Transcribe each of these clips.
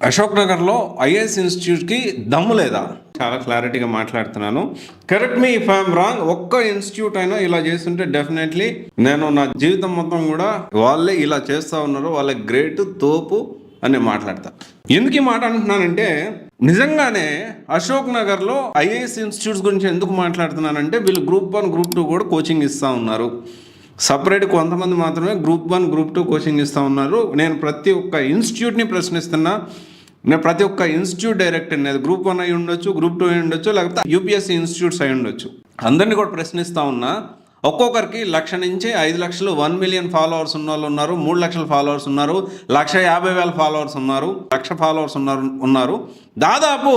అశోక్ నగర్లో ఐఏఎస్ ఇన్స్టిట్యూట్కి దమ్ము లేదా? చాలా క్లారిటీగా మాట్లాడుతున్నాను. Correct me if I'm wrong. ఒక్క ఇన్స్టిట్యూట్ అయినా ఇలా చేస్తుంటే డెఫినెట్లీ నేను నా జీవితం మొత్తం కూడా వాళ్ళే ఇలా చేస్తూ ఉన్నారు, వాళ్ళ గ్రేట్ తోపు అని మాట్లాడతా. ఎందుకు ఈ మాట అంటున్నానంటే, నిజంగానే అశోక్ నగర్లో ఐఏఎస్ ఇన్స్టిట్యూట్స్ గురించి ఎందుకు మాట్లాడుతున్నానంటే, వీళ్ళు గ్రూప్ 1 గ్రూప్ 2 కూడా కోచింగ్ ఇస్తూ ఉన్నారు. సపరేట్ కొంతమంది మాత్రమే గ్రూప్ 1 గ్రూప్ 2 కోచింగ్ ఇస్తూ ఉన్నారు. నేను ప్రతి ఒక్క ఇన్స్టిట్యూట్ని ప్రశ్నిస్తున్నా. నేను ప్రతి ఒక్క ఇన్స్టిట్యూట్ డైరెక్టర్ని, అది గ్రూప్ 1 అయి ఉండొచ్చు, గ్రూప్ 2 అయి ఉండొచ్చు, లేకపోతే యూపీఎస్సీ ఇన్స్టిట్యూట్స్ అయి ఉండొచ్చు. అందరినీ కూడా ప్రశ్నిస్తూ ఉన్నా. ఒక్కొక్కరికి 1,00,000 నుంచి 5,00,000 1 మిలియన్ ఫాలోవర్స్ ఉన్న వాళ్ళు ఉన్నారు, 3 లక్షల ఫాలోవర్స్ ఉన్నారు, 1,50,000 ఫాలోవర్స్ ఉన్నారు, 1,00,000 ఫాలోవర్స్ ఉన్నారు. దాదాపు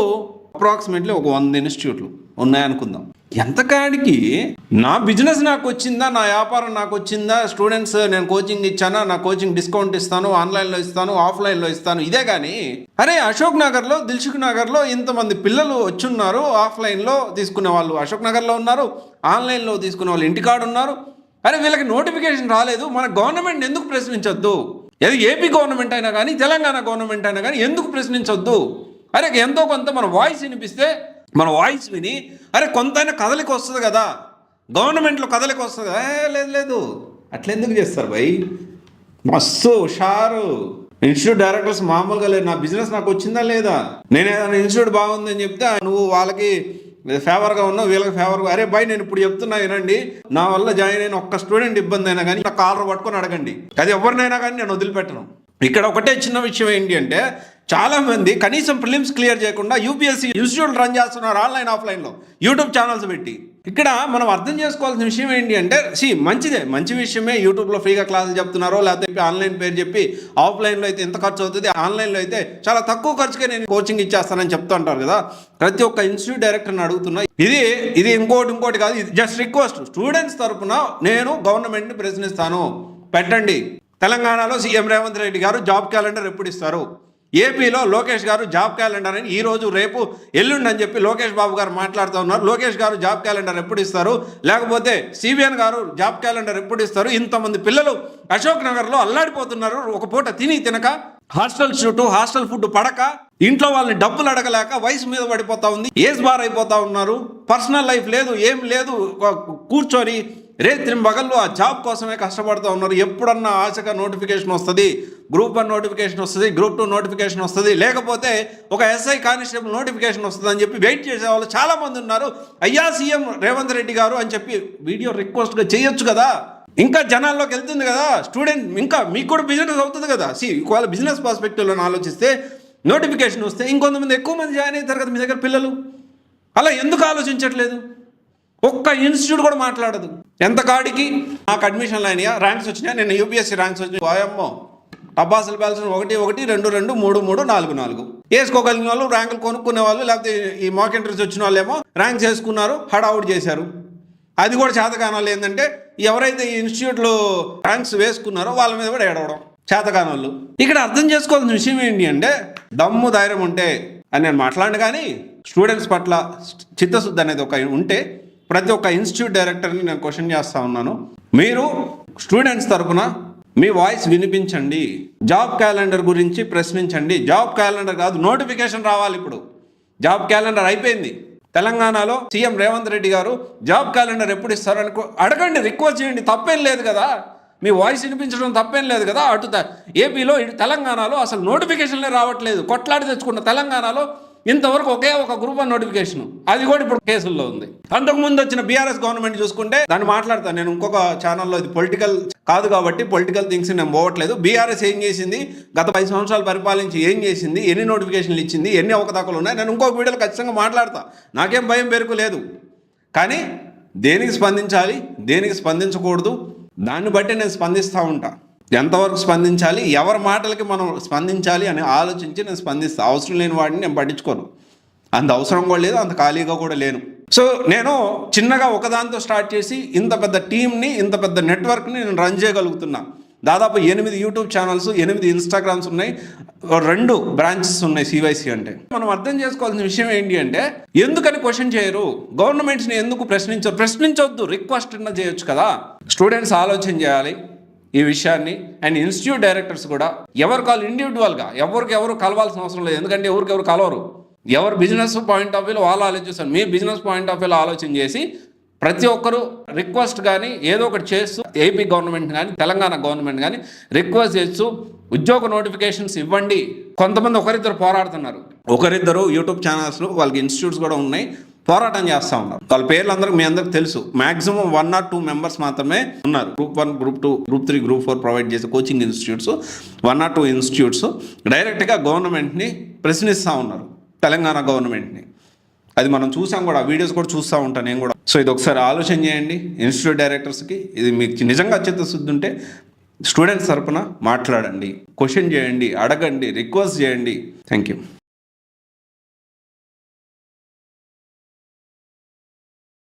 అప్రాక్సిమేట్లీ ఒక 100 ఇన్స్టిట్యూట్లు ఉన్నాయనుకుందాం. ఎంతకాడికి నా బిజినెస్ నాకు వచ్చిందా, నా వ్యాపారం నాకు వచ్చిందా, స్టూడెంట్స్ నేను కోచింగ్ ఇచ్చానా, నా కోచింగ్ డిస్కౌంట్ ఇస్తాను, ఆన్లైన్లో ఇస్తాను, ఆఫ్లైన్లో ఇస్తాను, ఇదే కానీ అరే అశోక్ నగర్లో దిల్సుఖ్ నగర్లో ఇంతమంది పిల్లలు వచ్చున్నారు, ఆఫ్లైన్లో తీసుకునే వాళ్ళు అశోక్ నగర్లో ఉన్నారు, ఆన్లైన్లో తీసుకునే వాళ్ళు ఇంటికాడ ఉన్నారు. అరే వీళ్ళకి నోటిఫికేషన్ రాలేదు, మన గవర్నమెంట్ ఎందుకు ప్రశ్నించొద్దు? అది ఏపీ గవర్నమెంట్ అయినా కానీ, తెలంగాణ గవర్నమెంట్ అయినా కానీ ఎందుకు ప్రశ్నించొద్దు? అరే ఎంతో కొంత మన వాయిస్ వినిపిస్తే, మన వాయిస్ విని అరే కొంతైనా కదలికి వస్తుంది కదా, గవర్నమెంట్లో కదలికి వస్తుంది కదా. లేదు అట్లా ఎందుకు చేస్తారు భయ్? మస్తు హుషారు ఇన్స్టిట్యూట్ డైరెక్టర్స్ మామూలుగా లేదు. నా బిజినెస్ నాకు వచ్చిందా లేదా, నేను ఏదైనా ఇన్స్టిట్యూట్ బాగుందని చెప్తే నువ్వు వాళ్ళకి ఫేవర్గా ఉన్నావు, వీళ్ళకి ఫేవర్గా. అరే భయ్ నేను ఇప్పుడు చెప్తున్నా వినండి, నా వల్ల జాయిన్ అయిన ఒక్క స్టూడెంట్ ఇబ్బంది అయినా కానీ నా కాలర్ పట్టుకొని అడగండి, అది ఎవరినైనా కానీ నేను వదిలిపెట్టను. ఇక్కడ ఒకటే చిన్న విషయం ఏంటి అంటే, చాలా మంది కనీసం ప్రిలిమ్స్ క్లియర్ చేయకుండా యూపీఎస్సీ ఇన్స్టిట్యూట్ రన్ చేస్తున్నారు ఆన్లైన్ ఆఫ్లైన్లో యూట్యూబ్ ఛానల్స్ పెట్టి. ఇక్కడ మనం అర్థం చేసుకోవాల్సిన విషయం ఏంటి అంటే, మంచిదే, మంచి విషయమే. యూట్యూబ్లో ఫ్రీగా క్లాసులు చెప్తున్నారో, లేకపోతే ఆన్లైన్ పేరు చెప్పి ఆఫ్లైన్లో అయితే ఎంత ఖర్చు అవుతుంది, ఆన్లైన్లో అయితే చాలా తక్కువ ఖర్చుకే నేను కోచింగ్ ఇచ్చేస్తానని చెప్తూ ఉంటారు కదా. ప్రతి ఒక్క ఇన్స్టిట్యూట్ డైరెక్టర్ని అడుగుతున్నా, ఇది ఇంకోటి కాదు, ఇది జస్ట్ రిక్వెస్ట్. స్టూడెంట్స్ తరఫున నేను గవర్నమెంట్ని ప్రశ్నిస్తాను, పెట్టండి. తెలంగాణలో సీఎం రేవంత్ రెడ్డి గారు జాబ్ క్యాలెండర్ ఎప్పుడు ఇస్తారు? ఏపీలో లోకేష్ గారు జాబ్ క్యాలెండర్ అని ఈరోజు రేపు ఎల్లుండి అని చెప్పి లోకేష్ బాబు గారు మాట్లాడుతూ ఉన్నారు. లోకేష్ గారు జాబ్ క్యాలెండర్ ఎప్పుడు ఇస్తారు? లేకపోతే సిబిఎన్ గారు జాబ్ క్యాలెండర్ ఎప్పుడు ఇస్తారు? ఇంతమంది పిల్లలు అశోక్ నగర్లో అల్లాడిపోతున్నారు. ఒక పూట తినక, హాస్టల్ ఫుడ్ పడక, ఇంట్లో వాళ్ళని డబ్బులు అడగలేక వయసు మీద పడిపోతా ఉంది, ఏజ్ బార్ అయిపోతా ఉన్నారు, పర్సనల్ లైఫ్ లేదు, ఏం లేదు, కూర్చొని రేత్రింబగళ్ళు ఆ జాబ్ కోసమే కష్టపడుతూ ఉన్నారు. ఎప్పుడన్నా ఆశగా నోటిఫికేషన్ వస్తుంది, గ్రూప్ 1 నోటిఫికేషన్ వస్తుంది, గ్రూప్ 2 నోటిఫికేషన్ వస్తుంది, లేకపోతే ఒక ఎస్ఐ కానిస్టేబుల్ నోటిఫికేషన్ వస్తుంది అని చెప్పి వెయిట్ చేసే వాళ్ళు చాలామంది ఉన్నారు. అయ్యా సీఎం రేవంత్ రెడ్డి గారు అని చెప్పి వీడియో రిక్వెస్ట్గా చేయొచ్చు కదా, ఇంకా జనాల్లోకి వెళ్తుంది కదా. స్టూడెంట్ ఇంకా మీకు కూడా బిజినెస్ అవుతుంది కదా. ఒకవేళ బిజినెస్ పర్స్పెక్టివ్లో ఆలోచిస్తే నోటిఫికేషన్ వస్తే ఇంకొంతమంది ఎక్కువ మంది జాయిన్ అవుతారు కదా మీ దగ్గర పిల్లలు. అలా ఎందుకు ఆలోచించట్లేదు? ఒక్క ఇన్స్టిట్యూట్ కూడా మాట్లాడదు. ఎంత కాడికి నాకు అడ్మిషన్లు అయినాయా, ర్యాంక్స్ వచ్చినాయా, నేను యూపీఎస్సీ ర్యాంక్స్ వచ్చినాయి, పోయమ్మో టపాసులు పేల్సిన 1 1 2 2 3 3 4 4 వేసుకోగలిగిన వాళ్ళు, ర్యాంకులు కొనుక్కునే వాళ్ళు, లేకపోతే ఈ మాక్ ఎంట్రీస్ వచ్చిన వాళ్ళేమో ర్యాంక్స్ వేసుకున్నారు, హడావుడ్ చేశారు. అది కూడా చేతకాని వాళ్ళు ఏంటంటే, ఎవరైతే ఈ ఇన్స్టిట్యూట్లో ర్యాంక్స్ వేసుకున్నారో వాళ్ళ మీద కూడా ఏడవడం చేతకాని వాళ్ళు. ఇక్కడ అర్థం చేసుకోవాల్సిన విషయం ఏంటి అంటే, దమ్ము ధైర్యం ఉంటే అని నేను మాట్లాడిన కానీ స్టూడెంట్స్ పట్ల చిత్తశుద్ధి అనేది ఒక ఉంటే ప్రతి ఒక్క ఇన్స్టిట్యూట్ డైరెక్టర్ని నేను క్వశ్చన్ చేస్తూ ఉన్నాను. మీరు స్టూడెంట్స్ తరఫున మీ వాయిస్ వినిపించండి, జాబ్ క్యాలెండర్ గురించి ప్రశ్నించండి. జాబ్ క్యాలెండర్ కాదు, నోటిఫికేషన్ రావాలి. ఇప్పుడు జాబ్ క్యాలెండర్ అయిపోయింది. తెలంగాణలో సీఎం రేవంత్ రెడ్డి గారు జాబ్ క్యాలెండర్ ఎప్పుడు ఇస్తారని అడగండి, రిక్వెస్ట్ చేయండి, తప్పేం లేదు కదా. మీ వాయిస్ వినిపించడం తప్పేం లేదు కదా. అటు ఏపీలో, ఇటు తెలంగాణలో అసలు నోటిఫికేషన్లే రావట్లేదు. కొట్లాడి తెచ్చుకున్న తెలంగాణలో ఇంతవరకు ఒకే ఒక గ్రూప్ 1 నోటిఫికేషన్, అది కూడా ఇప్పుడు కేసుల్లో ఉంది. అంతకుముందు వచ్చిన బీఆర్ఎస్ గవర్నమెంట్ చూసుకుంటే, దాన్ని మాట్లాడతాను నేను ఇంకొక ఛానల్లో, ఇది పొలిటికల్ కాదు కాబట్టి పొలిటికల్ థింగ్స్ నేను పోవట్లేదు. బీఆర్ఎస్ ఏం చేసింది, గత 10 సంవత్సరాలు పరిపాలించి ఏం చేసింది, ఎన్ని నోటిఫికేషన్లు ఇచ్చింది, ఎన్ని అవకతవకలు ఉన్నాయి, నేను ఇంకొక వీడియోలో ఖచ్చితంగా మాట్లాడతా. నాకేం భయం బెరుకు లేదు. కానీ దేనికి స్పందించాలి, దేనికి స్పందించకూడదు, దాన్ని బట్టి నేను స్పందిస్తూ ఉంటా. ఎంతవరకు స్పందించాలి, ఎవరి మాటలకి మనం స్పందించాలి అని ఆలోచించి నేను స్పందిస్తాను. అవసరం లేని వాడిని నేను పట్టించుకోను. అంత అవసరం కూడా లేదు, అంత ఖాళీగా కూడా లేను. సో నేను చిన్నగా ఒకదాంతో స్టార్ట్ చేసి ఇంత పెద్ద టీంని, ఇంత పెద్ద నెట్వర్క్ని నేను రన్ చేయగలుగుతున్నా. దాదాపు 8 యూట్యూబ్ ఛానల్స్, 8 ఇన్స్టాగ్రామ్స్ ఉన్నాయి, 2 బ్రాంచెస్ ఉన్నాయి సివైసీ అంటే. మనం అర్థం చేసుకోవాల్సిన విషయం ఏంటి అంటే, ఎందుకని క్వశ్చన్ చేయరు, గవర్నమెంట్స్ని ఎందుకు ప్రశ్నించొద్దు, రిక్వెస్ట్ చేయొచ్చు కదా. స్టూడెంట్స్ ఆలోచన చేయాలి. ఈ విషయాన్ని. అండ్ ఇన్స్టిట్యూట్ డైరెక్టర్స్ కూడా ఎవరు కాల్ ఇండివిజువల్గా ఎవరు కలవాల్సిన అవసరం లేదు, ఎందుకంటే ఎవరు కలవరు. ఎవరు బిజినెస్ పాయింట్ ఆఫ్ వ్యూలో వాళ్ళు ఆలోచిస్తారు. మీ బిజినెస్ పాయింట్ ఆఫ్ వ్యూలో ఆలోచన చేసి ప్రతి ఒక్కరు రిక్వెస్ట్ కానీ ఏదో ఒకటి చేస్తూ ఏపీ గవర్నమెంట్ కానీ తెలంగాణ గవర్నమెంట్ కానీ రిక్వెస్ట్ చేస్తూ ఉద్యోగ నోటిఫికేషన్స్ ఇవ్వండి. కొంతమంది ఒకరిద్దరు పోరాడుతున్నారు, ఒకరిద్దరు యూట్యూబ్ ఛానల్స్లో వాళ్ళకి ఇన్స్టిట్యూట్స్ కూడా ఉన్నాయి, పోరాటం చేస్తూ ఉన్నారు. వాళ్ళ పేర్లు మీ అందరికి తెలుసు. మాక్సిమం 1 or 2 మెంబర్స్ మాత్రమే ఉన్నారు. Group 1, Group 2, Group 3, Group 4 provide చేసే కోచింగ్ ఇన్స్టిట్యూట్స్ 1 or 2 ఇన్స్టిట్యూట్స్ డైరెక్ట్గా గవర్నమెంట్ని ప్రశ్నిస్తూ ఉన్నారు, తెలంగాణ గవర్నమెంట్ని. అది మనం చూసాం కూడా, వీడియోస్ కూడా చూస్తూ ఉంటాను నేను కూడా. సో ఇది ఒకసారి ఆలోచన చేయండి ఇన్స్టిట్యూట్ డైరెక్టర్స్కి. ఇది మీకు నిజంగా చిత్తశుద్ధి ఉంటే స్టూడెంట్స్ తరపున మాట్లాడండి, క్వశ్చన్ చేయండి, అడగండి, రిక్వెస్ట్ చేయండి. Thank you.